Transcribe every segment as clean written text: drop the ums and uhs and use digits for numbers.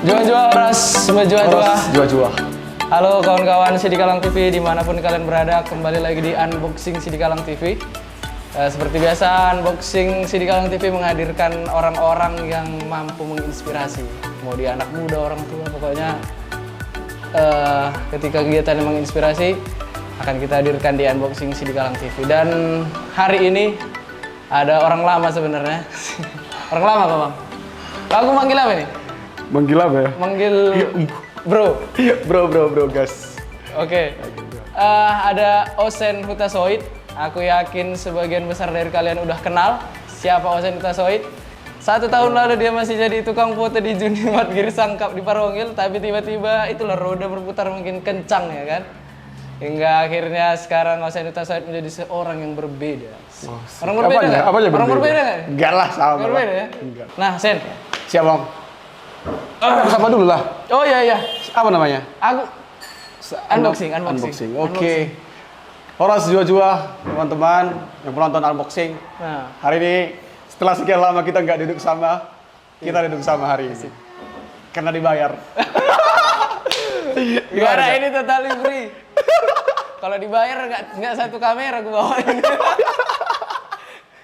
Jua-jua Horas, jua-jua. Jua-jua. Halo kawan-kawan Sidikalang TV dimanapun kalian berada, kembali lagi di Unboxing Sidikalang TV. Seperti biasa, Unboxing Sidikalang TV menghadirkan orang-orang yang mampu menginspirasi. Mau dia anak muda, orang tua, pokoknya ketika kegiatan yang menginspirasi akan kita hadirkan di Unboxing Sidikalang TV. Dan hari ini ada orang lama sebenarnya. Orang lama kok bang? Aku manggil apa nih? Manggil apa ya? Manggil bro. Bro, gas. Oke. Ada Osen Hutasoid. Aku yakin sebagian besar dari kalian udah kenal siapa Osen Hutasoid. 1 tahun lalu dia masih jadi tukang foto di Junimat Girsangkap di Parongil, tapi tiba-tiba itulah roda berputar makin kencang ya kan. Hingga akhirnya sekarang Osen Hutasoid menjadi seorang yang berbeda. Orang berbeda nggak? Orang berbeda nggak? Enggak lah, sama. Berbeda ya? Enggak. Nah, Sen. Siap bang. Sama dulu lah. Oh iya. Apa namanya? Aku unboxing. Oke. Horas jua-jua teman-teman yang penonton unboxing. Nah, Hari ini setelah sekian lama kita nggak duduk sama, kita duduk sama hari ini. Karena dibayar. gimana ini totally free? Kalau dibayar nggak satu kamera gue bawain.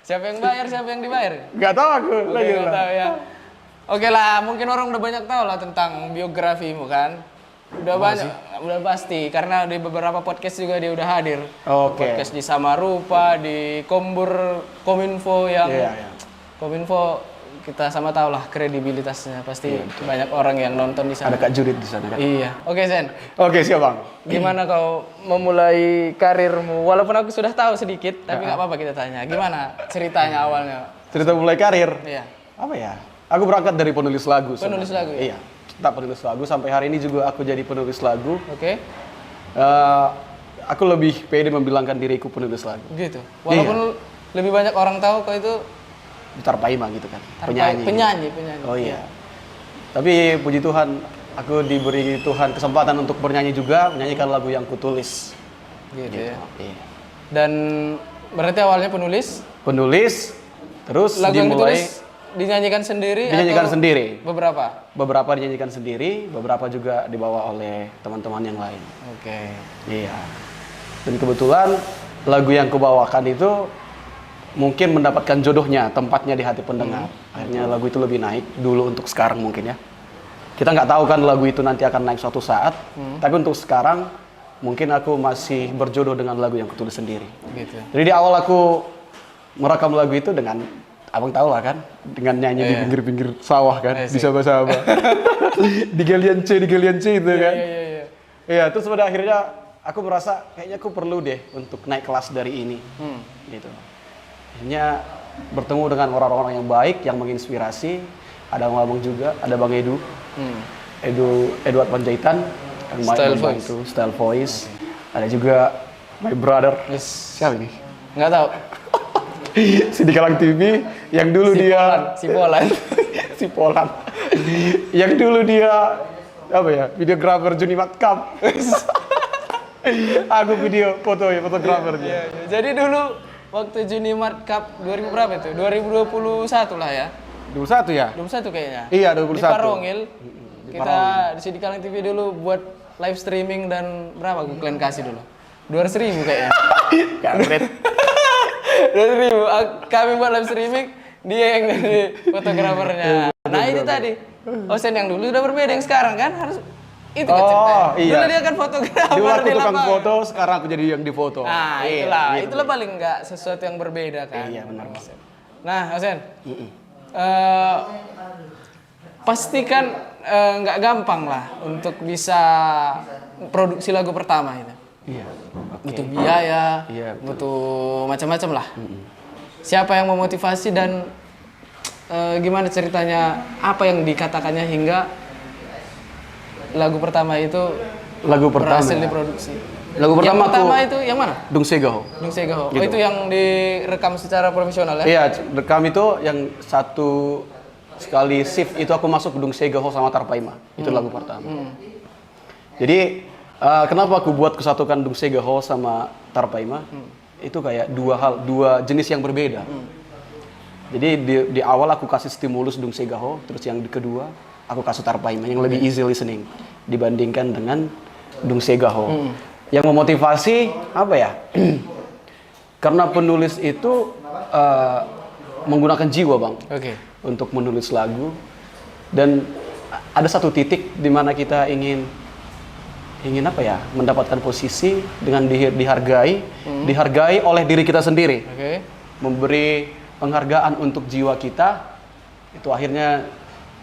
Siapa yang bayar, siapa yang dibayar? Nggak tahu aku. Oke, nggak tahu ya. Oke lah, mungkin orang udah banyak tahu lah tentang biografimu kan. Udah banyak, udah pasti. Karena di beberapa podcast juga dia udah hadir. Oke. Podcast di Samarupa, di Kominfo yang Kominfo kita sama tahu lah kredibilitasnya. Pasti banyak orang yang nonton di sana. Ada Kak Judit di sana kan? Iya. Oke Sen, Oke, siap bang. gimana kau memulai karirmu? Walaupun aku sudah tahu sedikit, tapi nggak apa-apa kita tanya. Gimana ceritanya awalnya? Cerita mulai karir. Iya. Apa ya? Aku berangkat dari penulis lagu. Penulis lagu ya? Iya. Tak penulis lagu, sampai hari ini juga aku jadi penulis lagu. Oke. Aku lebih pede membilangkan diriku penulis lagu. Gitu. Walaupun lebih banyak orang tahu kau itu Gitar Paima gitu kan. Penyanyi. penyanyi. Oh iya. Tapi puji Tuhan, aku diberi Tuhan kesempatan untuk bernyanyi juga, menyanyikan lagu yang kutulis. Gitu ya. Iya. Dan berarti awalnya penulis, Penulis, terus lagu yang dimulai ditulis dinyanyikan sendiri dinyanyikan atau sendiri. beberapa? Beberapa dinyanyikan sendiri, beberapa juga dibawa oleh teman-teman yang lain. Oke. Iya. Dan kebetulan lagu yang kubawakan itu mungkin mendapatkan jodohnya, tempatnya di hati pendengar. Akhirnya lagu itu lebih naik dulu untuk sekarang mungkin ya. Kita nggak tahu kan lagu itu nanti akan naik suatu saat. Tapi untuk sekarang mungkin aku masih berjodoh dengan lagu yang kutulis sendiri. Gitu. Jadi di awal aku merekam lagu itu dengan abang tahu lah kan, dengan nyanyi di pinggir-pinggir sawah kan, di sabah-sabah. di galian C itu kan. Iya. Iya, terus pada akhirnya aku merasa kayaknya aku perlu deh untuk naik kelas dari ini. Gitu. Akhirnya bertemu dengan orang-orang yang baik, yang menginspirasi. Ada Bang Abang juga, ada Bang Edu. Edward Panjaitan, yang Style Voice. Ada juga my brother. Siapa ini? Nggak tahu. Sidikalang TV yang dulu Si Polan. si Polan. Yang dulu dia apa ya? Videografer Junimat Cup. Aku fotografernya. Iya. Jadi dulu waktu Junimart Cup 2000 berapa itu? 2021 lah ya. 21 ya? 21 kayaknya. Iya, 21. Di Parongil. Kita di Sidikalang TV dulu buat live streaming dan berapa gue kalian kasih dulu? 200.000 kayaknya. Kampret. 200.000. Kami buat live streaming, dia yang jadi fotografernya. Nah itu tadi. Osen yang dulu udah berbeda yang sekarang kan harus itu kan ceritanya. Iya. Dulu dia kan fotografer Dulu aku di tukang lapangan. foto, sekarang aku jadi yang difoto. Nah itulah paling nggak sesuatu yang berbeda kan. Iya benar. Nah Osen, pastikan nggak gampang lah untuk bisa produksi lagu pertama itu. Iya. Butuh biaya, Iya, butuh macam-macam lah. Siapa yang memotivasi dan gimana ceritanya, apa yang dikatakannya hingga lagu pertama itu berhasil diproduksi. Lagu Yang pertama pertama aku itu yang mana? Dung Segaho. Dung Segaho. Gitu. Oh itu yang direkam secara profesional ya? Iya, rekam itu yang satu sekali shift itu aku masuk ke Dung Segaho sama Tarpaima. Itu lagu pertama. Jadi kenapa aku buat kesatukan Dung Segaho sama Tarpaima? Itu kayak dua jenis yang berbeda. Jadi di awal aku kasih stimulus Dung Segaho, terus yang kedua aku Kasu Tarpaima yang lebih easy listening dibandingkan dengan Dung Segaho. Yang memotivasi apa ya? Karena penulis itu menggunakan jiwa, Bang. Oke. Untuk menulis lagu, dan ada satu titik di mana kita ingin apa ya, mendapatkan posisi dengan dihargai oleh diri kita sendiri. Oke. Memberi penghargaan untuk jiwa kita. Itu akhirnya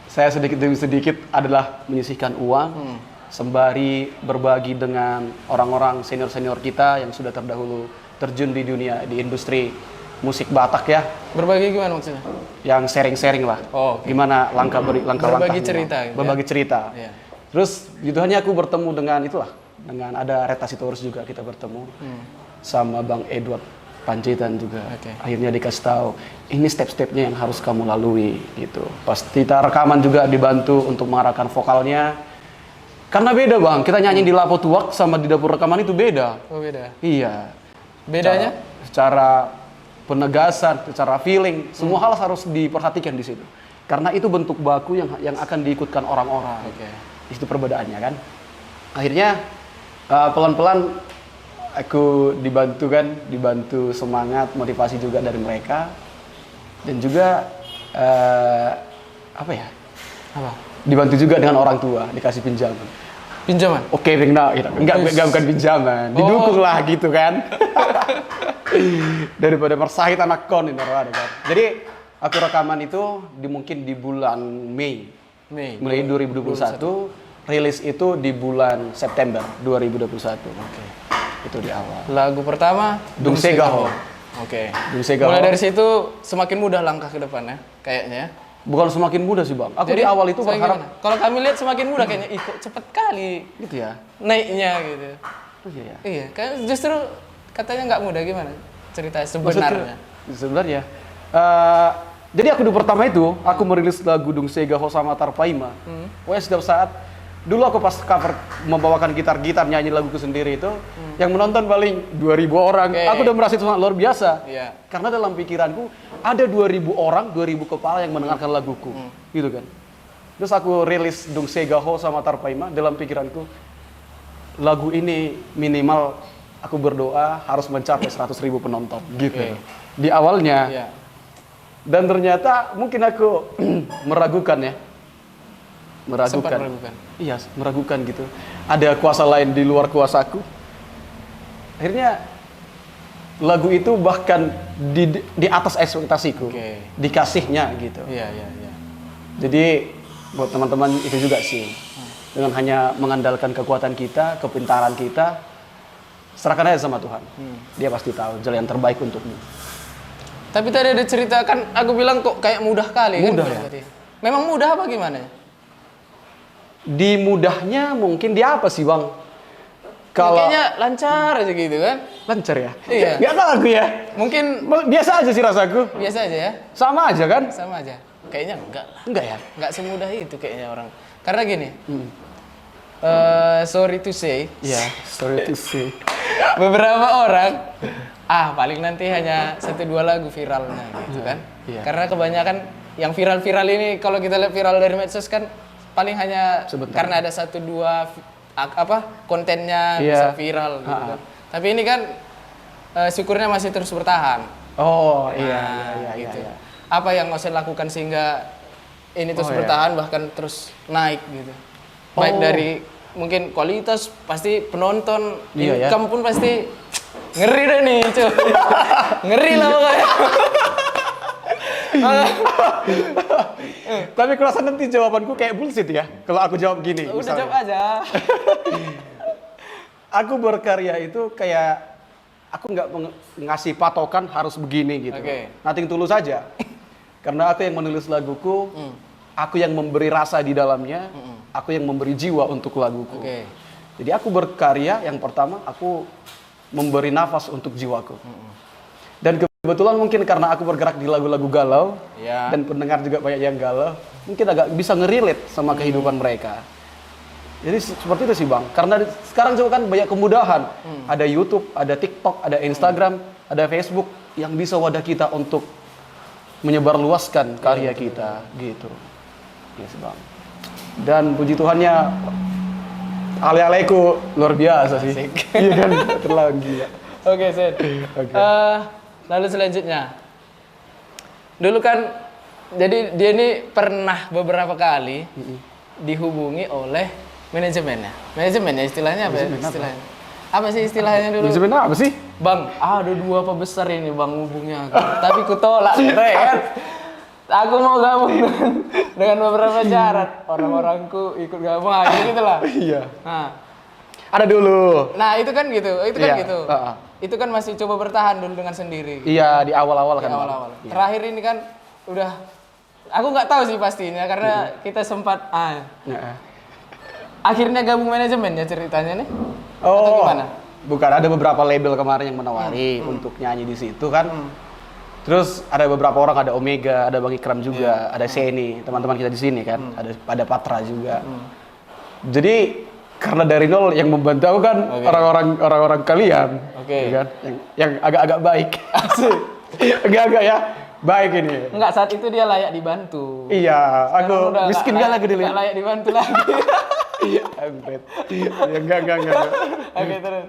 saya sedikit demi sedikit adalah menyisihkan uang sembari berbagi dengan orang-orang senior-senior kita yang sudah terdahulu terjun di dunia, di industri musik Batak ya. Berbagi gimana maksudnya? Yang sharing-sharing lah. Oh, okay. Gimana langkah-langkahnya. Berbagi cerita. Gitu, berbagi cerita. Yeah. Terus gitu hanya aku bertemu dengan itulah. Dengan ada Reta Sitorus juga kita bertemu. Sama Bang Edward Panjaitan juga. Okay. Akhirnya dikasih tahu, ini step-stepnya yang harus kamu lalui gitu. Pas kita rekaman juga dibantu untuk mengarahkan vokalnya. Karena beda, Bang, kita nyanyi di Lapo Tuak sama di dapur rekaman itu beda. Oh, beda. Iya. Bedanya? Secara penegasan, secara feeling, semua hal harus diperhatikan di situ. Karena itu bentuk baku yang akan diikutkan orang-orang. Oke. Itu perbedaannya kan. Akhirnya pelan-pelan aku dibantu semangat, motivasi juga dari mereka. Dan juga apa ya? Apa? Dibantu juga dengan orang tua, dikasih pinjaman. Pinjaman? Oke, gitu. Enggak bukan pinjaman, didukung lah gitu kan. Daripada mersahit anak kon ini kan. Jadi aku rekaman itu mungkin di bulan Mei 2021, rilis itu di bulan September 2021. Oke. Itu di awal. Lagu pertama Dung Segaho. Oke. Dung Segaho. Mulai dari situ semakin mudah langkah ke depannya kayaknya. Bukan semakin mudah sih, Bang. Aku Jadi, di awal itu berharap gimana? Kalau kami lihat semakin mudah kayaknya, kok cepet kali gitu ya. naiknya gitu. Oh iya ya. Iya, kan justru katanya nggak mudah, gimana ceritanya sebenarnya? Sebenarnya, jadi aku di pertama itu aku merilis lagu Dung Segaho sama Tarpaima. Pokoknya setiap saat, dulu aku pas cover membawakan gitar nyanyi laguku sendiri itu, yang menonton paling 2.000 orang. Okay. Aku udah merasa itu sangat luar biasa. Iya. Karena dalam pikiranku ada 2.000 orang, 2.000 kepala yang mendengarkan laguku, gitu kan. Terus aku rilis Dung Segaho sama Tarpaima, dalam pikiranku lagu ini minimal aku berdoa harus mencapai 100.000 penonton, gitu. Okay. Di awalnya. Iya. Dan ternyata mungkin aku meragukan ya. Sempat meragukan. Iya, meragukan gitu. Ada kuasa lain di luar kuasaku. Akhirnya lagu itu bahkan di atas ekspektasiku. Oke. Dikasihnya gitu. Iya. Jadi buat teman-teman itu juga sih. Dengan hanya mengandalkan kekuatan kita, kepintaran kita, serahkan aja sama Tuhan. Dia pasti tahu jalan yang terbaik untukmu. Tapi tadi ada cerita kan, aku bilang kok kayak mudah kali Mudah kan? ya? Tadi. Memang mudah apa gimana? Di mudahnya mungkin dia apa sih, Bang? Kayaknya lancar aja gitu kan? Lancar ya? Iya. Gak tahu aku ya. Mungkin Biasa aja sih rasaku. biasa aja ya? Sama aja kan? Sama aja. Kayaknya enggak lah. Enggak ya? Nggak semudah itu kayaknya orang. Karena gini, sorry to say, Iya, sorry to say. beberapa orang, paling nanti hanya 1-2 lagu viralnya gitu kan. Iya. Karena kebanyakan yang viral-viral ini, kalau kita lihat viral dari medsos kan, paling hanya Sebentar. karena ada 1-2 kontennya Iya. bisa viral gitu kan. Tapi ini kan syukurnya masih terus bertahan. Oh, iya, Nah, iya, gitu. iya. Apa yang Osen lakukan sehingga ini terus Oh, iya. bertahan bahkan terus naik gitu. Baik Oh. dari mungkin kualitas, pasti penonton, Iya, ya. income pun pasti ngeri deh nih, cuy. Ngeri lah pokoknya. Tapi kerasa nanti jawabanku kayak bullshit ya. Kalau aku jawab gini, Udah misalnya. jawab aja. Aku berkarya itu kayak aku nggak ngasih patokan harus begini gitu. Oke. Nothing tulus saja. Karena aku yang menulis laguku, aku yang memberi rasa di dalamnya, aku yang memberi jiwa untuk laguku. Oke. Jadi aku berkarya, yang pertama aku memberi nafas untuk jiwaku. Dan kebetulan mungkin karena aku bergerak di lagu-lagu galau, Iya. dan pendengar juga banyak yang galau, mungkin agak bisa ngerelate sama kehidupan mereka. Jadi seperti itu sih, Bang. Karena sekarang juga kan banyak kemudahan. Ada YouTube, ada TikTok, ada Instagram, ada Facebook yang bisa wadah kita untuk menyebarluaskan karya kita, gitu. Iya sih, Bang. Dan puji Tuhannya ale-aleku luar biasa sih. Iya kan, terlalu gila. Oke, Sen. Oke. Lalu selanjutnya. Dulu kan, jadi dia ini pernah beberapa kali dihubungi oleh manajemennya. Manajemennya istilahnya apa ya? Istilahnya. Apa sih istilahnya dulu? Manajemen apa sih? Bang, ada 2 pembesar ini bang hubungnya aku. Tapi ku tolak kan. Aku mau gabung dengan beberapa syarat. Orang-orangku ikut gabung aja gitu lah. Iya. Nah, Ada dulu. nah itu kan gitu. Iya, Gitu. heeh. Itu kan masih coba bertahan dulu dengan sendiri. Iya, di awal-awal Di kan. Bang. awal-awal. Iya. Terakhir ini kan udah aku nggak tahu sih pastinya karena kita sempat Heeh. akhirnya gabung manajemen ya ceritanya nih. Oh, Atau gimana? bukan, ada beberapa label kemarin yang menawari untuk nyanyi di situ kan. Terus ada beberapa orang, ada Omega, ada Bang Ikram juga, ada Seni, teman-teman kita di sini kan, ada Patra juga. Jadi karena dari nol yang membantu aku kan orang-orang kalian, Oke. ya kan? Yang agak-agak baik. Asik. Agak-agak ya baik ini. Enggak, saat itu dia layak dibantu. Iya, aku Sekarang udah miskin nggak gak lagi dulu. nggak layak dibantu lagi. Ampret. Ya enggak. Oke, terus.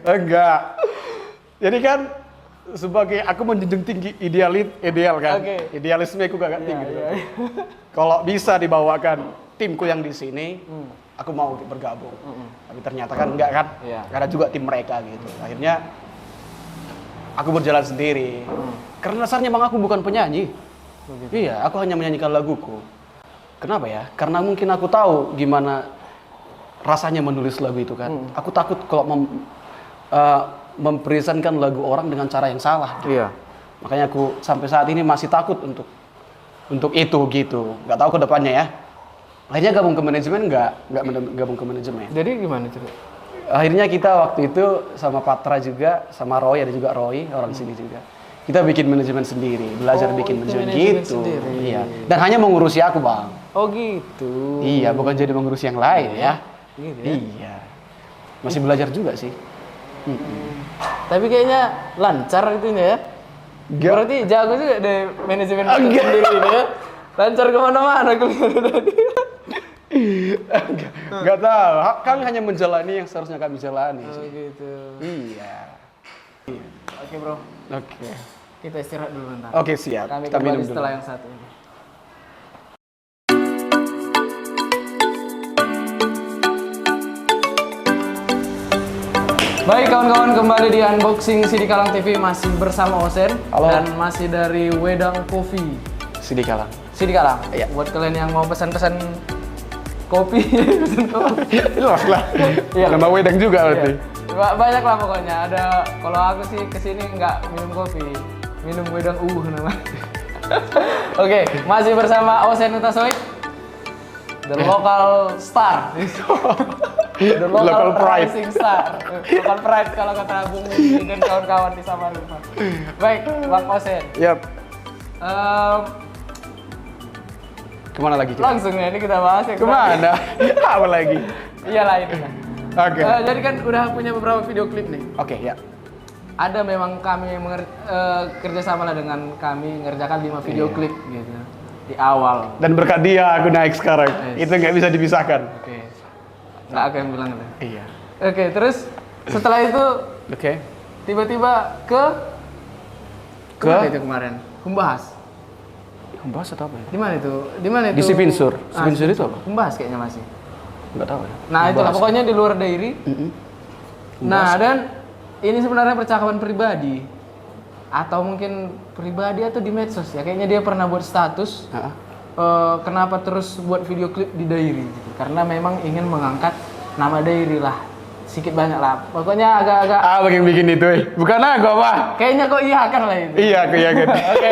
Enggak. Jadi kan sebagai aku menjunjung tinggi ideal kan. Oke. Idealisme aku agak tinggi. Iya. Kalau bisa dibawakan timku yang di sini, aku mau bergabung. Tapi ternyata kan enggak kan. Iya. Ada juga tim mereka gitu. Akhirnya aku berjalan sendiri. Karena dasarnya memang aku bukan penyanyi. Iya, aku hanya menyanyikan laguku. Kenapa ya? Karena mungkin aku tahu gimana rasanya menulis lagu itu kan. Aku takut kalau mempresentkan lagu orang dengan cara yang salah. Iya. Makanya aku sampai saat ini masih takut untuk itu gitu. Nggak tahu ke depannya ya. Akhirnya gabung ke manajemen nggak gabung ke manajemen. Jadi gimana cerita? Akhirnya kita waktu itu sama Patra juga, sama Roy, ada juga Roy orang sini juga. Kita bikin manajemen sendiri, belajar bikin itu manajemen manajemen gitu. sendiri. Iya. Dan hanya mengurusi aku, Bang. Oh gitu. Iya, bukan jadi mengurusi yang lain ya. Gitu ya. Iya. Masih belajar juga sih. Tapi kayaknya lancar itunya ya. Enggak. Berarti jago juga deh manajemen Enggak. sendiri ini ya. Lancar kemana-mana kelihatan. Enggak tahu. Kami hanya menjalani yang seharusnya kami jalani Oh sih. gitu. Iya. Oke bro, Oke. kita istirahat dulu bentar. Oke, siap. Kami Kita kembali minum dulu. setelah yang satu ini. Baik kawan-kawan, kembali di unboxing CD Kalang TV masih bersama Osen. Halo. Dan masih dari Wedang Coffee. Sidi Kalang. CD Kalang. Iya. Buat kalian yang mau pesan-pesan kopi, pesan kopi. Jelas lah. Iya. Nama wedang juga berarti. Banyak lah pokoknya. Ada, kalau aku sih kesini nggak minum kopi, minum wedang nama. Oke, masih bersama Osen Utasoid, the local star, the Local pride. rising star, local pride kalau kata Bung Muji dan kawan-kawan di Samarinda. Baik, Bang Osen. Yap. Em, Kemana lagi kita? langsung ya, ini kita bahas ya. Kemana? Apa lagi? Iyalah itu kan. Oke. Jadi kan udah punya beberapa video klip nih. Oke, ya. Ada memang kami yang kerjasama lah dengan kami ngerjakan 5 video Iya. klip gitu di awal. Dan berkat dia aku naik sekarang. Yes. Itu nggak bisa dipisahkan. Oke. Nggak akan bilang itu. Iya. Oke, terus setelah itu Oke. tiba-tiba ke mana itu kemarin? Humbahas. Membahas atau apa ya? Di mana itu? Di mana itu? Di Sipinsur. Sipinsur itu apa? Humbahas kayaknya masih. Nggak tahu ya. Nah, itulah pokoknya di luar dairi. Mm-mm. Nah, dan ini sebenarnya percakapan pribadi atau mungkin pribadi atau di medsos ya. Kayaknya dia pernah buat status Ah. kenapa terus buat video klip di Dairi gitu. Karena memang ingin mengangkat nama Dairi lah. Sedikit banyak lah. Pokoknya agak-agak Ah, yang bikin itu, bukan aku apa? kayaknya kok iya kan lah itu. Iya, aku yakin. Oke.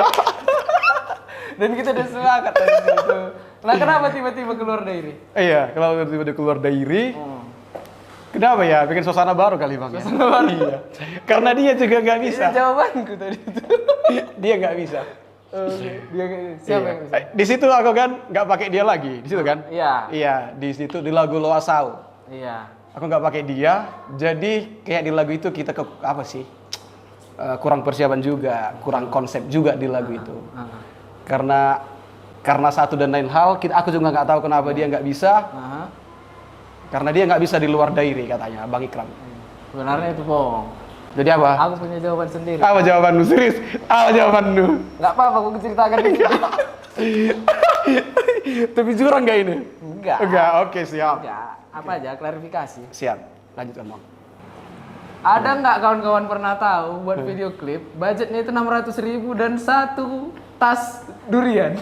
Dan kita udah sepakat dari situ. Nah, kenapa tiba-tiba keluar Dairi? Iya, kalau tiba-tiba keluar dairi, kenapa ya? Bikin suasana baru kali bang. Suasana baru. Iya. Karena dia juga nggak bisa. Ini jawabanku tadi itu. Dia nggak bisa. Dia siapa Iya. yang bisa? Di situ aku kan nggak pakai dia lagi. Di situ kan? Iya. Iya, di situ di lagu Loasau. Iya. Aku nggak pakai dia, jadi kayak di lagu itu kita ke apa sih? Kurang persiapan juga, kurang konsep juga di lagu itu. Karena karena satu dan lain hal, aku juga nggak tahu kenapa dia nggak bisa. Karena dia nggak bisa di luar dairi katanya, Bang Ikram. Sebenarnya itu bohong. Jadi apa? Aku punya jawaban sendiri. Apa jawabanmu, serius? Apa jawabanmu? Nggak apa-apa, aku ceritakan ini. Tapi jurang nggak ini? Enggak. Enggak, oke siap. Enggak. Apa aja, klarifikasi. Siap, lanjutkan Bang. Ada nggak kawan-kawan pernah tahu buat video klip, budgetnya itu 600.000 dan satu tas durian.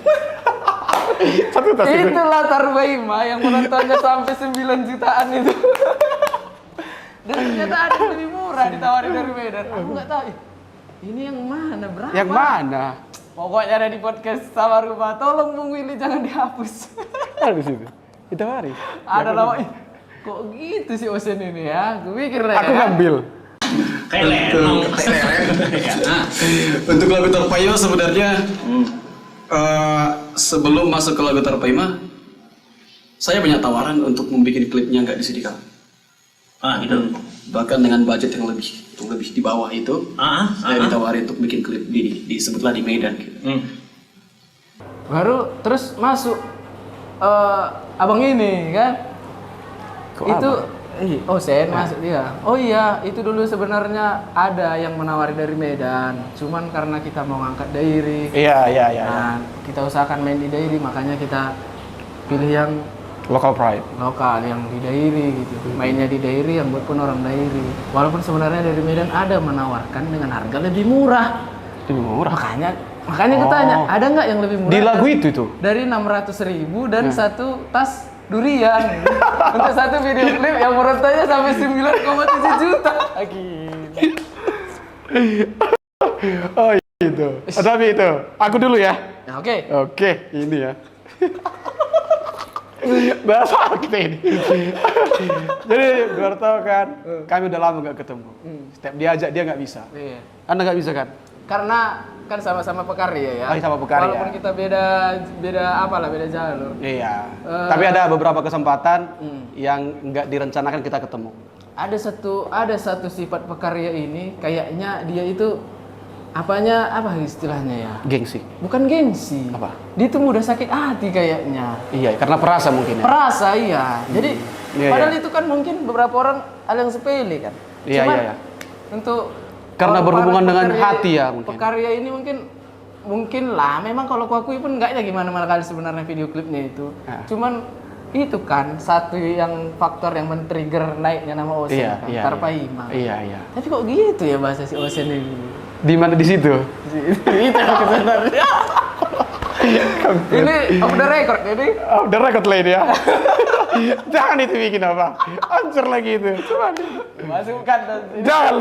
Satu tas itu. Itulah Tarbaima yang menontonnya sampai 9 jutaan itu. Dan ternyata ada yang lebih murah ditawarin dari Medan. Aku nggak tahu. Ini yang mana? Berapa? Yang mana? Pokoknya ada di podcast sama Rupa. Tolong Bung Willy jangan dihapus. Ada di situ. Ditawari. Ada lama. Kok gitu sih Osen ini ya? Gue pikir Aku ngambil. Untuk lagu Tarpaima sebenarnya sebelum masuk ke lagu Tarpaima, saya banyak tawaran untuk membuat klipnya nggak di Sidikal. Gitu. Bahkan dengan budget yang lebih di bawah itu, saya ditawarin untuk bikin klip disebutlah di Medan gitu. Baru terus masuk abang ini kan? Itu Osen masuk dia. Oh iya, itu dulu sebenarnya ada yang menawari dari Medan. Cuman karena kita mau ngangkat dairi. Iya. Nah, kita usahakan main di dairi, makanya kita pilih yang Local pride. lokal, yang di dairi gitu. Mainnya di dairi, yang buat pun orang dairi. Walaupun sebenarnya dari Medan ada menawarkan dengan harga lebih murah. Lebih murah. Makanya aku tanya, ada nggak yang lebih murah? Di lagu itu? Dari 600.000 dan satu tas durian. Untuk satu video klip yang menurutnya sampai 9,7 juta. Oh gitu. Tapi itu, aku dulu ya. Nah, oke. Oke, ini ya. Bahasa kita ini. Jadi biar tahu kan, kami udah lama nggak ketemu. Setiap diajak dia nggak bisa. Iya. Anda nggak bisa kan? Karena kan sama-sama pekarya ya. Sama pekarya. Walaupun kita beda jalur. Iya. Tapi ada beberapa kesempatan yang nggak direncanakan kita ketemu. Ada satu sifat pekarya ini, kayaknya dia itu apa istilahnya ya? Gengsi. Bukan gengsi. Apa? Dia tuh mudah sakit hati kayaknya. Iya, karena perasa mungkin ya. Perasa iya. Jadi Iya, padahal iya. itu kan mungkin beberapa orang ada yang sepele kan. Iya, Cuman iya. untuk Karena para berhubungan dengan pekarya- hati ya mungkin. Pekarya ini mungkin lah. Memang kalau aku akui pun enggak ya gimana-mana kali sebenarnya video klipnya itu. Nah. Cuman itu kan satu yang faktor yang men-trigger naiknya nama Osen Iya, kan. iya. Tarpaima. Iya. Tapi kok gitu ya bahasa si Osen ini? Di mana di situ? Itu yang sebenarnya. Ini off the record ini. Oh, udah record lah ini ya. Jangan itu bikin apa? Hancur lagi itu. Coba Masukkan dan jangan.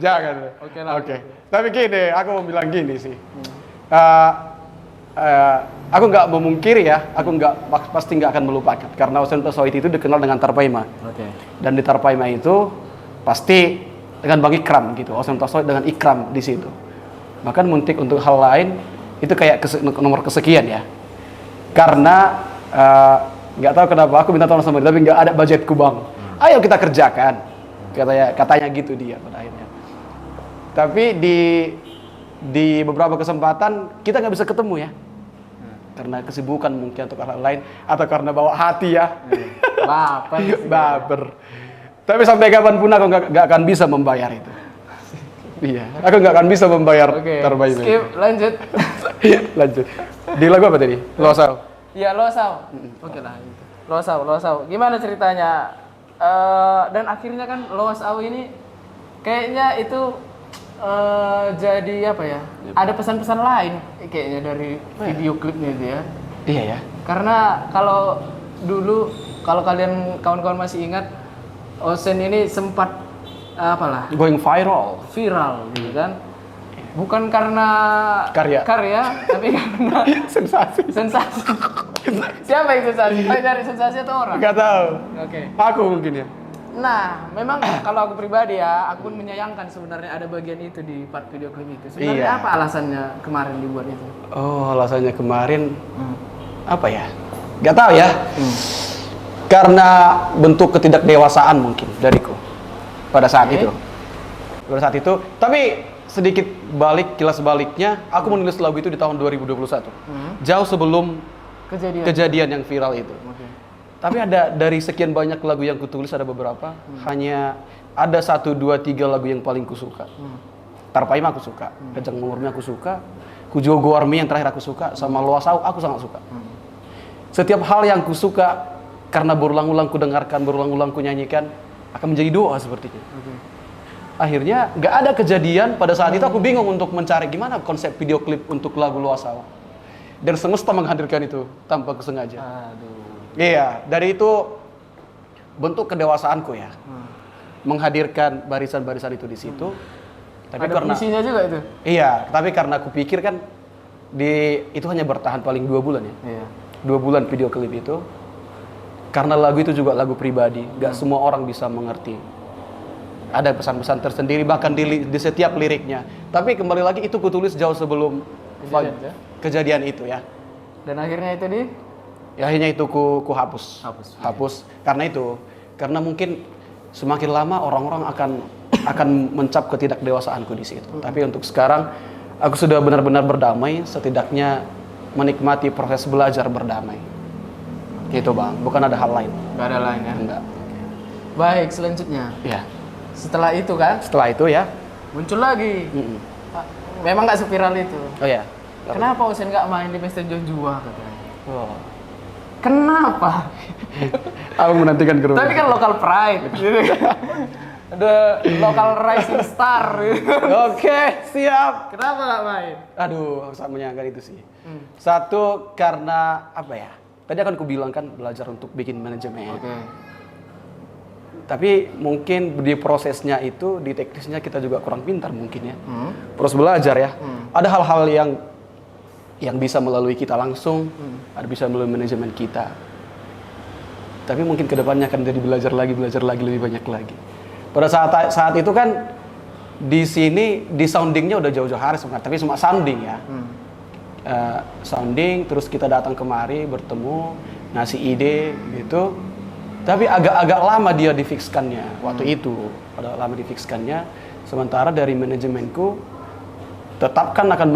Jangan. Oke lah. Oke. Tapi gini, aku mau bilang gini sih. Aku nggak memungkiri ya, aku pasti nggak akan melupakan karena Osen Tosoid itu dikenal dengan Tarpaima. Oke. Dan di Tarpaima itu pasti dengan Bang Ikram gitu, Osen Tosoid dengan Ikram di situ. Bahkan muntik untuk hal lain itu kayak nomor kesekian ya. Karena nggak tahu kenapa aku minta tolong sama dia, tapi nggak ada budgetku Bang. Ayo kita kerjakan, katanya gitu dia pada akhirnya. Tapi di beberapa kesempatan kita nggak bisa ketemu ya. Karena kesibukan mungkin atau karena lain atau karena bawa hati ya. Baper. Baper. Tapi sampai kapanpun aku nggak akan bisa membayar itu. Iya, aku nggak akan bisa membayar Oke. Tarpaima. Skip, lanjut. Lanjut. Di lagu apa tadi? Losau. Iya, Losau. Oke lah. Gitu. Losau. Gimana ceritanya? Dan akhirnya kan Losau ini kayaknya itu jadi apa ya? Ada pesan-pesan lain kayaknya dari video klipnya itu ya. Iya ya. Karena kalau dulu, kalau kalian kawan-kawan masih ingat, Osen ini sempat Going viral. gitu kan. Bukan karena Karya. tapi karena Sensasi. sensasi. Siapa yang sensasi? Kalian cari sensasi atau orang? Gak tahu. Oke. Aku mungkin ya. Nah, memang kalau aku pribadi ya, aku pun menyayangkan sebenarnya ada bagian itu di part video klip itu. Sebenarnya Iya. apa alasannya kemarin dibuat itu? Oh, alasannya kemarin apa ya? Gak tahu ya. Karena bentuk ketidakdewasaan mungkin dariku pada saat itu. Pada saat itu. Tapi sedikit kilas baliknya, aku menulis lagu itu di tahun 2021. Jauh sebelum kejadian yang viral itu. Oke. Tapi ada dari sekian banyak lagu yang kutulis, ada beberapa, hanya ada 1, 2, 3 lagu yang paling kusuka. Tarpaima aku suka, Kejang Mengurmi aku suka, Kujogo Army yang terakhir aku suka, sama Loasau aku sangat suka. Setiap hal yang kusuka, karena berulang-ulang ku dengarkan, berulang-ulang ku nyanyikan, akan menjadi doa sepertinya. Akhirnya nggak ada kejadian, pada saat itu aku bingung untuk mencari gimana konsep video klip untuk lagu Loasau. Dan semesta menghadirkan itu tanpa kesengaja. Aduh. Iya, dari itu bentuk kedewasaanku ya. Menghadirkan barisan-barisan itu di situ. Tapi Ada karena puisinya juga itu? Iya, tapi karena aku pikir kan itu hanya bertahan paling 2 bulan ya. Iya. 2 bulan video klip itu. Karena lagu itu juga lagu pribadi, nggak semua orang bisa mengerti. Ada pesan-pesan tersendiri bahkan di setiap liriknya. Tapi kembali lagi itu kutulis jauh sebelum kejadian itu ya. Dan akhirnya itu Ya akhirnya itu ku hapus. Hapus. Karena mungkin semakin lama orang-orang akan mencap ketidakdewasaanku di situ. Tapi untuk sekarang aku sudah benar-benar berdamai, setidaknya menikmati proses belajar berdamai. Gitu Bang, bukan ada hal lain. Gak ada lain ya? Enggak. Baik, selanjutnya. Ya. Setelah itu kan, Setelah itu ya. muncul lagi. Memang nggak seviral itu. Oh ya. Kenapa Osen nggak main di pesta Jonjua katanya? Oh. Kenapa? Aku menantikan ke rumah. Tapi kan local pride. Gitu. The local rising star. Oke, siap. Kenapa nggak main? Aduh, aku sangat menyayangkan itu sih. Satu, karena apa ya? Tadi akan kubilang kan belajar untuk bikin manajemen. Oke. Tapi mungkin di prosesnya itu, di teknisnya kita juga kurang pintar mungkin ya. Proses belajar ya. Ada hal-hal yang bisa melalui kita langsung, ada bisa melalui manajemen kita. Tapi mungkin kedepannya akan jadi belajar lagi lebih banyak lagi. Pada saat itu kan di sini di soundingnya udah jauh-jauh hari sebenarnya, tapi cuma sounding ya. Sounding, terus kita datang kemari bertemu, ngasih ide gitu. Tapi agak lama dia difikskannya waktu itu, sementara dari manajemenku tetapkan akan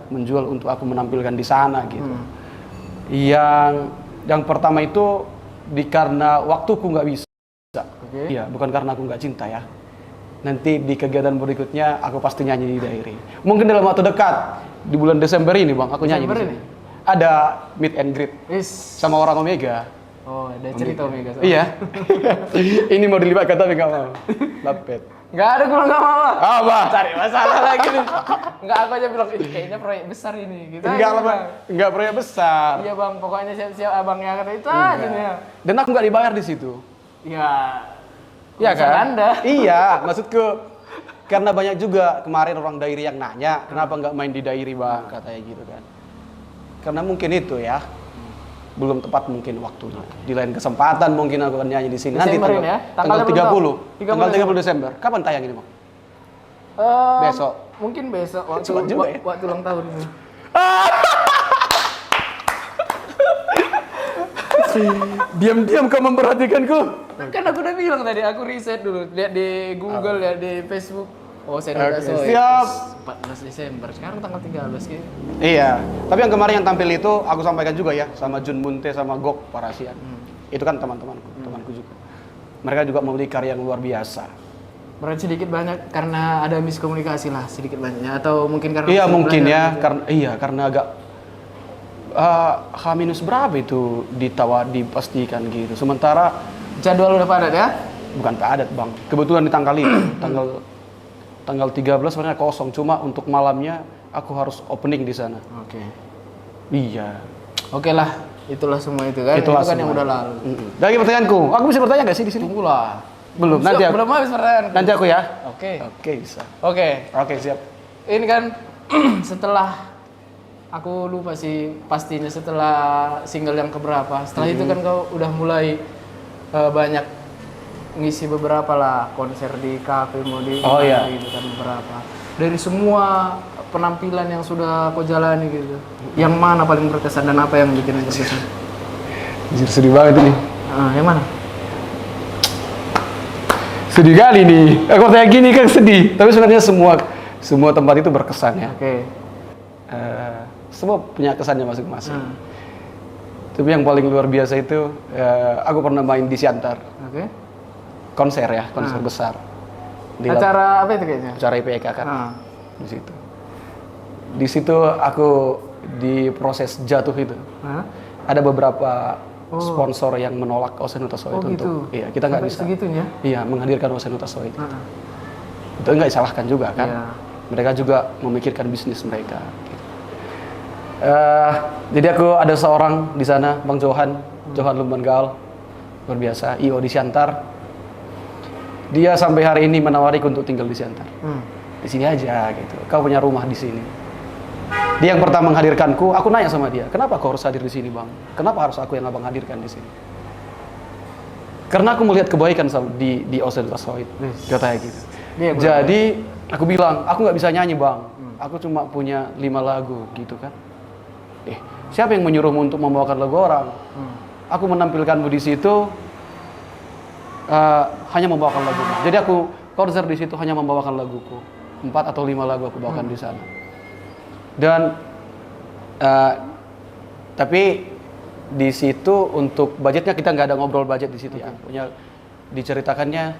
menjual untuk aku menampilkan di sana gitu. Yang pertama itu karena waktuku nggak bisa. Iya, bukan karena aku nggak cinta ya. Nanti di kegiatan berikutnya aku pasti nyanyi di Dairi. Mungkin dalam waktu dekat di bulan Desember ini Bang, aku nyanyi di sini. Ada meet and greet sama orang Omega. Oh, ada cerita Omega. Iya. Ini mau dilibatkan tapi nggak mau. Lapet. Nggak ada, gue nggak mau. Apa? Cari masalah lagi nih. Nggak, aku aja bilang, kayaknya proyek besar ini. Gitu Enggak lah Bang. Enggak proyek besar. Iya Bang, pokoknya siap-siap abangnya kata itu aja nih. Dan aku nggak dibayar di situ. Iya. Iya kan? Anda. Iya, maksudku karena banyak juga kemarin orang Dairi yang nanya, kenapa nggak main di Dairi Bang, katanya gitu kan. Karena mungkin itu ya, belum tepat mungkin waktunya. Di lain kesempatan mungkin aku akan nyanyi di sini. Nanti Desember ini ya? tanggal 30. Tanggal 30 Desember. Kapan tayang ini Bang? Besok. Mungkin besok Cepat juga ya? waktu ulang tahun ini. Diam-diam kau memperhatikanku. Kan aku udah bilang tadi, aku riset dulu, lihat di Google ya, di Facebook. Oh, saya udah siap. 14 Desember. Sekarang tanggal 13 gitu. Iya, tapi yang kemarin yang tampil itu aku sampaikan juga ya sama Jun Munte sama Gok Parasian. Itu kan temanku juga. Mereka juga memiliki karya yang luar biasa. Berarti sedikit banyak karena ada miskomunikasi lah, sedikit banyaknya, atau mungkin karena Iya mungkin ya, gitu. karena agak H- berapa itu dipastikan gitu. Sementara jadwal udah padat ya? bukan padat Bang. Kebetulan di tanggal itu, tanggal 13 sebenarnya kosong, cuma untuk malamnya aku harus opening di sana. Oke. Iya. Oke lah, itulah semua itu kan. Itulah itu kan semua. yang udah lalu. Lagi pertanyaanku, aku bisa bertanya nggak sih di sini? Tunggulah. Belum, nanti aku. Belum habis pertanyaan. Nanti aku ya. Oke. Oke, bisa. Oke. Oke, siap. Ini kan setelah aku lupa sih pastinya setelah single yang keberapa. Setelah itu kan kau udah mulai banyak ngisi beberapa lah konser di kafe mau di Oh, iya. gitu kan beberapa. Dari semua penampilan yang sudah kau jalani gitu. Yang mana paling berkesan dan apa yang bikin berkesan? Anjir, sedih banget ini. Yang mana? Sedih kali nih. Aku kayak gini kan sedih. Tapi sebenarnya semua tempat itu berkesan ya. Oke. Semua punya kesannya masing-masing. Tapi yang paling luar biasa itu, aku pernah main di Siantar. Oke. Konser ya, konser besar. Di Acara apa itu kayaknya? acara IPK kan. Di situ. Di situ aku di proses jatuh itu. Ada beberapa sponsor yang menolak Osen Hutasoit untuk, iya kita nggak bisa. Segitunya? Iya, menghadirkan Osen Hutasoit. Itu nggak disalahkan juga kan. Iya. Mereka juga memikirkan bisnis mereka. Gitu. Jadi aku ada seorang di sana, Bang Johan Lumbangal, luar biasa, IO di Siantar. Dia sampai hari ini menawariku untuk tinggal di Siantar. Di sini aja gitu. Kau punya rumah di sini. Dia yang pertama menghadirkanku, aku nanya sama dia, kenapa kau harus hadir di sini bang? Kenapa harus aku yang abang hadirkan di sini? Karena aku melihat kebaikan di Osen Hutasoit, katanya gitu. Jadi aku bilang, aku nggak bisa nyanyi bang, aku cuma punya 5 lagu gitu kan. Siapa yang menyuruhmu untuk membawakan lagu orang? Aku menampilkanmu di situ hanya membawakan lagu. Jadi aku konser di situ hanya membawakan laguku, 4 atau 5 lagu aku bawakan di sana. Dan tapi di situ untuk budgetnya kita nggak ada ngobrol budget di situ ya. Punya diceritakannya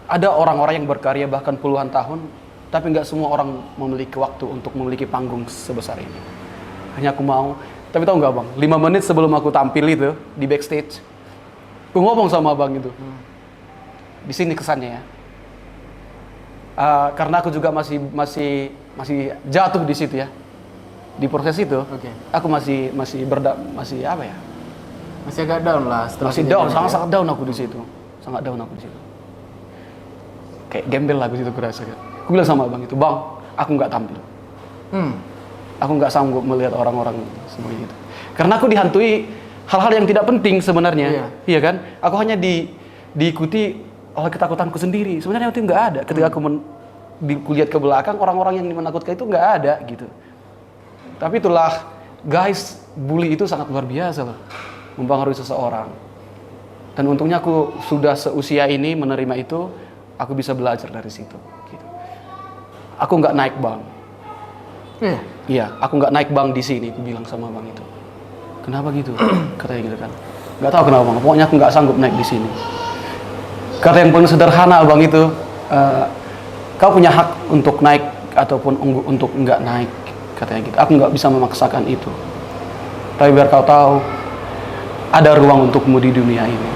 ada orang-orang yang berkarya bahkan puluhan tahun, tapi nggak semua orang memiliki waktu untuk memiliki panggung sebesar ini. Hanya aku mau, tapi tahu nggak bang? 5 menit sebelum aku tampil itu di backstage, aku ngomong sama abang itu. Di sini kesannya ya. Karena aku juga masih jatuh di situ ya, di proses itu. Aku masih apa ya? Masih agak down lah. Masih down, sangat down aku di situ, sangat down aku di situ. Kayak gembel lah aku situ kurasa. Aku bilang sama abang itu, bang, aku nggak tampil. Aku nggak sanggup melihat orang-orang semua gitu. Karena aku dihantui hal-hal yang tidak penting sebenarnya, iya kan? Aku hanya diikuti oleh ketakutanku sendiri. Sebenarnya itu nggak ada. Ketika aku kulihat ke belakang, orang-orang yang menakutkan itu nggak ada gitu. Tapi itulah, guys, bully itu sangat luar biasa loh, mempengaruhi seseorang. Dan untungnya aku sudah seusia ini menerima itu, aku bisa belajar dari situ. Gitu. Aku nggak naik bang. Iya, aku nggak naik bang di sini. Aku bilang sama bang itu. Kenapa gitu? Katanya gitu kan. Nggak tahu kenapa bang. Pokoknya aku nggak sanggup naik di sini. Kata yang paling sederhana abang itu, kau punya hak untuk naik ataupun untuk nggak naik, katanya gitu. Aku nggak bisa memaksakan itu. Tapi biar kau tahu, ada ruang untukmu di dunia ini.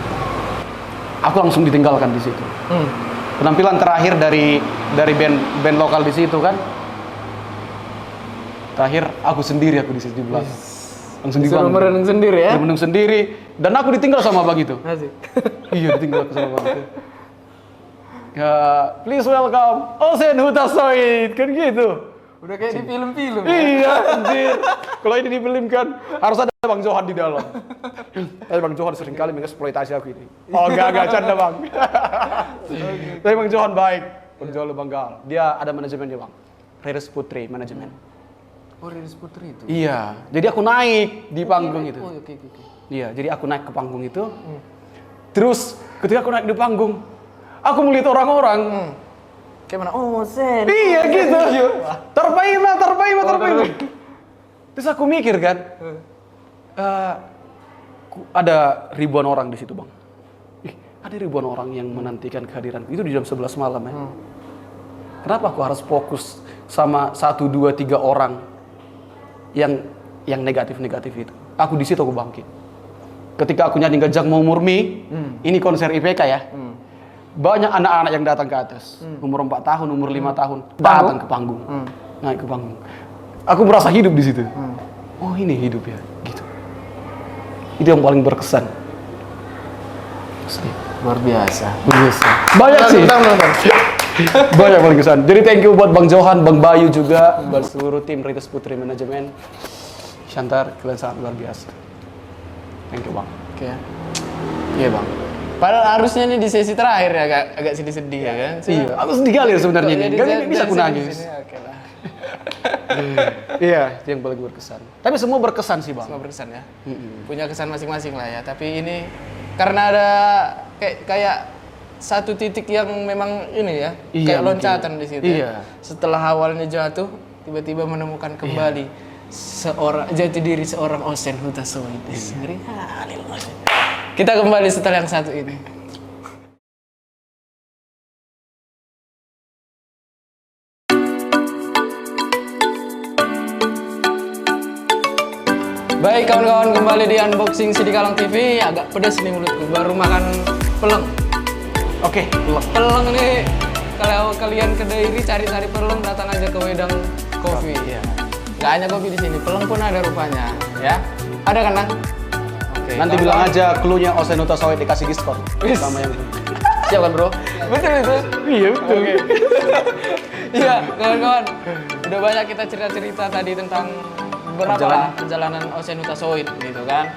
Aku langsung ditinggalkan di situ. Penampilan terakhir dari band lokal di situ kan. Terakhir aku sendiri di situ di belakang. Langsung disuruh merenung sendiri ya? Merenung sendiri. Dan aku ditinggal sama bang itu. Asik. Iya, ditinggal sama bang itu. Ya, please welcome Osen Hutasoit, kan gitu. Udah kayak di film-film. Iya, anjir. Kalau ini difilmkan harus ada Bang Johan di dalam. Tapi Bang Johan sering kali mengeksploitasi aku ini. Oh, enggak canda bang. Tapi Bang Johan baik. Bang Johan Lumbangal. Dia ada manajemennya bang. Riris Putri manajemen. Oh, Riris Putri itu? Iya. Jadi aku naik di panggung itu. Oh, oke. Iya, jadi aku naik ke panggung itu. Terus ketika aku naik di panggung, aku melihat orang-orang. Kayak mana? Oh, Sen. Iya gitu. Terpaima. Terus aku mikir kan, ada ribuan orang di situ bang. Ada ribuan orang yang menantikan kehadiranku. Itu di jam 11 malam ya. Kenapa aku harus fokus sama 1, 2, 3 orang yang negatif itu? Aku di situ aku bangkit. Ketika aku nyanyi Gajah Mau Murmi, ini konser IPK ya. Banyak anak-anak yang datang ke atas, umur 4 tahun, umur 5 tahun, datang ke panggung, naik ke panggung. Aku merasa hidup di situ. Oh ini hidup ya, gitu. Itu yang paling berkesan. Luar biasa. Banyak sih. Banyak paling kesan. Jadi thank you buat Bang Johan, Bang Bayu juga, buat seluruh tim Riris Putri Manajemen. Siantar, kalian sangat luar biasa. Thank you bang. Oke. Iya bang. Padahal harusnya nih di sesi terakhir ya agak sedih-sedih ya kan? Iya, aku sedih kali ya sebenarnya nih. Gak bisa aku nangis. Oke lah. Iya, itu yang paling berkesan. Tapi semua berkesan sih bang. Semua berkesan ya. Punya kesan masing-masing lah ya. Tapi ini karena ada kayak satu titik yang memang ini ya, Iya, kayak mungkin. loncatan di situ. Iya. Setelah awalnya jatuh, tiba-tiba menemukan kembali seorang jati diri seorang Osen Hutasoid. Ngeri kali loh, Mas. Kita kembali setelah yang satu ini. Baik kawan-kawan, kembali di unboxing CD Kalang TV. Agak pedas nih mulutku, baru makan peleng. Oke, Peleng nih, kalau kalian ke Dairi cari-cari peleng, datang aja ke Wedang Coffee. Iya. Gak hanya kopi di sini, peleng pun ada rupanya, ya. Ada kan, Nang? Oke. nanti bilang aja clue-nya Osen Hutasoid dikasih diskon. Wis. Sama yang Siap kan, Bro? Betul itu. Iya, betul. Oke. Iya, kawan-kawan. Udah banyak kita cerita-cerita tadi tentang beberapa perjalanan Osen Hutasoid gitu kan.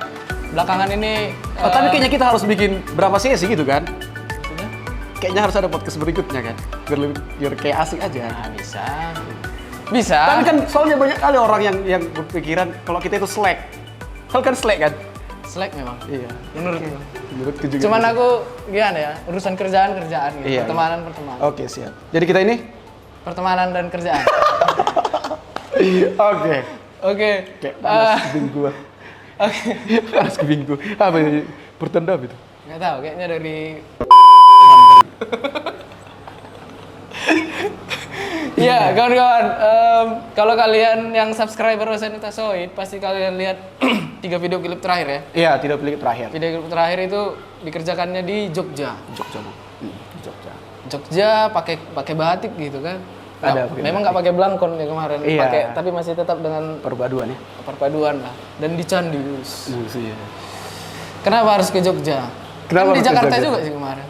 Belakangan ini Tapi kayaknya kita harus bikin berapa sesi gitu kan? maksudnya? Kayaknya harus ada podcast berikutnya kan? Biar kayak asik aja. Nah, bisa. Tapi kan soalnya banyak kali orang yang berpikiran kalau kita itu slack. Kalau kan slack kan? Slack memang. Iya. Menurutku. Menurutku juga. Cuman aku gimana ya, urusan kerjaan gitu, Iya. pertemanan. Oke, siap. Jadi kita ini? Pertemanan dan kerjaan. Oke. Oke. Kayak panas kuping gua. Oke. Panas kuping gua. Apa ini? Bertanda gitu. Nggak tahu, kayaknya dari Iya, kawan-kawan. Kalau kalian yang subscriber Osen Hutasoid, pasti kalian lihat 3 video klip terakhir ya. Iya, tidak pilih terakhir. Video klip terakhir itu dikerjakannya di Jogja. Jogja, Bang. Jogja. Jogja pakai batik gitu kan. Ada, Memang nggak pakai belangkon ya kemarin, Iya. tapi masih tetap dengan Perpaduan ya. perpaduan lah. Dan di Candi. Iya. Kenapa harus ke Jogja? Kenapa Kan di harus ke Jakarta Jogja? juga sih kemarin.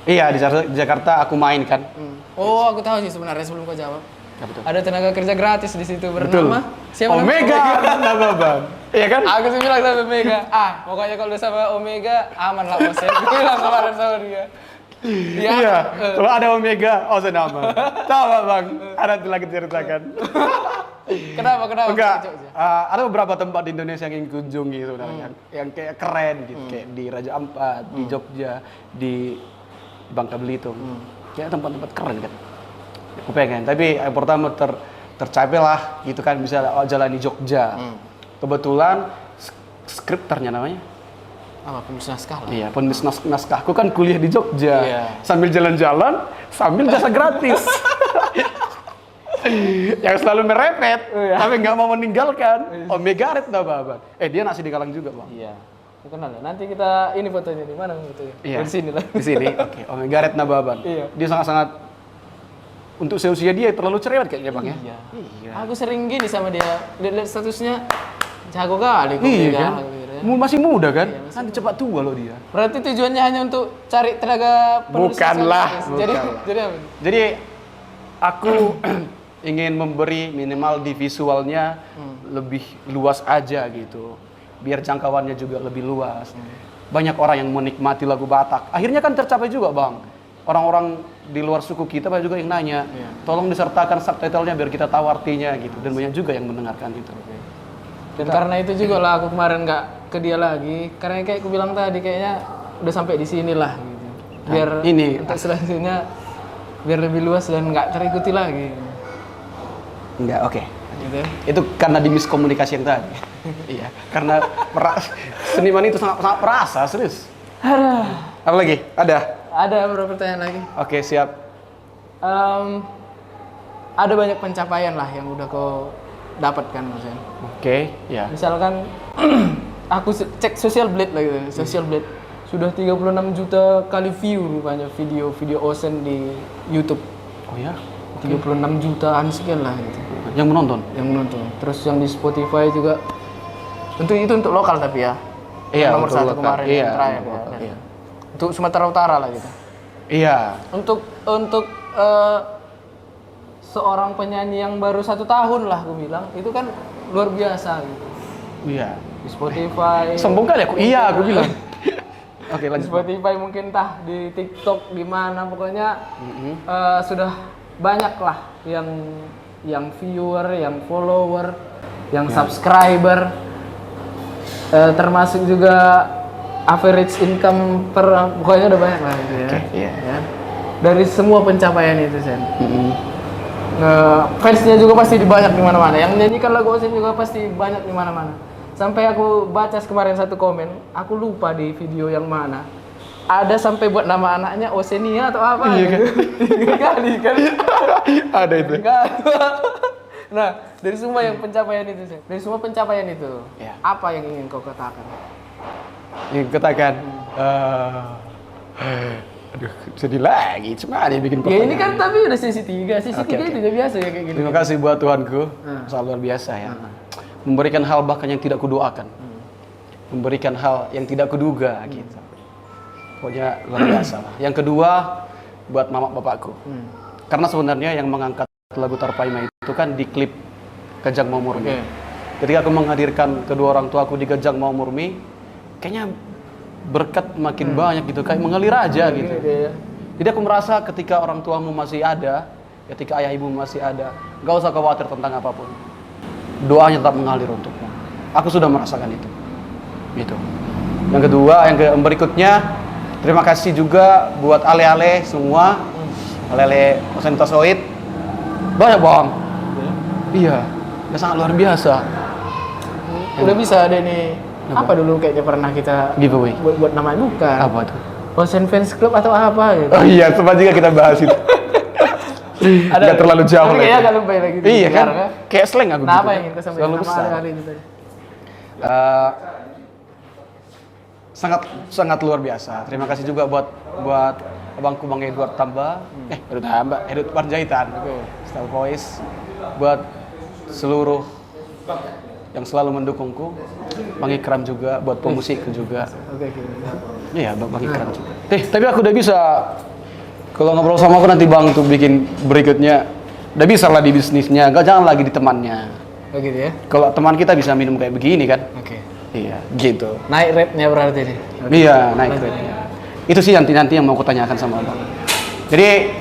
Iya, di Jakarta aku main kan. Oh, aku tahu sih sebenarnya sebelum kau jawab. Ya, betul. Ada tenaga kerja gratis di situ Betul. bernama siapa namanya? Omega. Nama Bang. Iya kan? Aku sih bilang sama Omega. Pokoknya kalau udah sama Omega aman lah Osen. Aku bilang kemarin sama dia. Iya. Kalau ada Omega, Osen aman. Tahu Bang? Ada tuh lagi ceritakan. Kenapa Enggak. ke Jogja? Ada beberapa tempat di Indonesia yang ingin kunjungi sebenarnya. Yang kayak keren gitu. Kayak di Raja Ampat, di Jogja, di Bangka Belitung. Kayak tempat-tempat keren kan. Aku pengen, tapi yang pertama tercapai lah gitu kan, bisa jalan di Jogja. Kebetulan skripternya namanya. Apa penulis naskah lah? Iya, penulis naskahku kan kuliah di Jogja. Iya. Sambil jalan-jalan, sambil jasa gratis. Yang selalu merepet, tapi nggak mau meninggalkan. Omega Red Nababan. Dia nasi di Kalang juga, Bang. Iya. Aku kenal ya. Nanti kita ini fotonya di mana fotonya? Iya. Di sini lah. Di sini. Oke, Omega Red Nababan. Iya. Dia sangat-sangat untuk seusia dia terlalu cerewet kayaknya, Bang ya. Iya. Aku sering gini sama dia. Lihat statusnya jago kali kok Iya dia, kan? gitu ya. Masih muda kan? Iya, masih Kan cepat tua loh dia. Berarti tujuannya hanya untuk cari tenaga penulis Bukanlah, naskah. bukanlah. Jadi apa? Jadi aku ingin memberi minimal di visualnya lebih luas aja gitu. Biar jangkauannya juga lebih luas. Banyak orang yang menikmati lagu Batak. Akhirnya kan tercapai juga, Bang. Orang-orang di luar suku kita banyak juga yang nanya, tolong disertakan subtitlenya biar kita tahu artinya gitu. Dan banyak juga yang mendengarkan itu. Dan karena itu juga lah aku kemarin nggak ke dia lagi. Karena kayak aku bilang tadi kayaknya udah sampai di sini lah gitu. Biar ini untuk selanjutnya biar lebih luas dan nggak terikuti lagi. enggak, oke. Gitu. Itu karena di miskomunikasi yang tadi. Iya, karena seniman itu sangat perasa, serius. Apa lagi? Ada? Ada beberapa pertanyaan lagi. Oke, siap. Ada banyak pencapaian lah yang udah kau dapatkan maksudnya. Oke, ya. Misalkan aku cek Social Blade lah gitu. Social Blade sudah 36 juta kali view rupanya video Osen di YouTube. Oh ya? 36 jutaan sekian lah gitu. Yang menonton? Yang menonton. Terus yang di Spotify juga. Itu untuk lokal tapi ya. Iya, Yang nomor untuk 1 lokal. kemarin Iya, yang terakhir untuk ya. lokal, iya. Untuk Sumatera Utara lah gitu. Iya. Untuk seorang penyanyi yang baru 1 tahun lah aku bilang, itu kan luar biasa gitu. Iya. Di Spotify. Sombong kali aku? Iya, aku bilang. Oke, Di lanjut. Spotify mungkin tah di TikTok di mana pokoknya sudah banyak lah yang viewer, yang follower, yang subscriber, termasuk juga average income per pokoknya udah banyak lah gitu ya. Iya. Ya. Dari semua pencapaian itu Sen. Mm-mm. Fansnya juga pasti banyak di mana-mana. Yang nyanyikan lagu Osen juga pasti banyak di mana-mana. Sampai aku baca kemarin satu komen, aku lupa di video yang mana. Ada sampai buat nama anaknya Osenia atau apa gitu. Tiga kali kan. Ada itu. Nah, dari semua yang pencapaian itu, Sen. Dari semua pencapaian itu, Ya. apa yang ingin kau katakan? Yang katakan, aduh sedih lagi, cuma ada yang bikin Ya ini pertanyaan. kan tapi udah sesi 3 itu udah biasa ya kayak gini. Terima kasih buat Tuhanku, sangat luar biasa ya. Memberikan hal bahkan yang tidak kudoakan. Memberikan hal yang tidak kuduga gitu. Pokoknya luar biasa lah. Yang kedua, buat mama bapakku. Karena sebenarnya yang mengangkat lagu Tarpaima itu kan di klip Gajang Mau Murmi. Ketika aku menghadirkan kedua orang tuaku di Gajang Mau Murmi, kayaknya berkat makin banyak gitu, kayak mengalir aja gitu. Jadi aku merasa ketika orang tuamu masih ada, ketika ayah ibu masih ada, gak usah khawatir tentang apapun. Doanya tetap mengalir untukmu. Aku sudah merasakan itu. Gitu. Yang kedua, yang berikutnya, terima kasih juga buat ale-ale semua, ale-ale Osen Tasoid. Banyak bang. Iya, udah sangat luar biasa. Udah bisa ada nih. Apa dulu kayaknya pernah kita Giveaway. buat nama bukan? Apa tuh? Osen Fans Club atau apa gitu. Oh iya, sempat juga kita bahas itu. Gak terlalu jauh tapi lagi. kayaknya agak lupa lagi. Iya kan? Kayak slang aku Nah, gitu. apa yang ingin kau sampaikan? Selalu Nama besar. hari ini tadi. Sangat luar biasa. Terima kasih juga buat abangku Bang Edward Tamba, Edward Panjaitan, Style Voice, buat seluruh yang selalu mendukungku, Bang Ikram juga, buat pemusikku juga. Oke. Iya, Bang Ikram juga. Tapi aku udah bisa, kalau ngobrol sama aku nanti Bang tuh bikin berikutnya, udah bisa lah di bisnisnya, jangan lagi di temannya. Oh gitu ya. Kalau teman kita bisa minum kayak begini kan? Oke. Iya, gitu. Naik rate-nya berarti nih. Iya, naik rate-nya. Itu sih nanti yang mau kutanyakan sama Abang. Jadi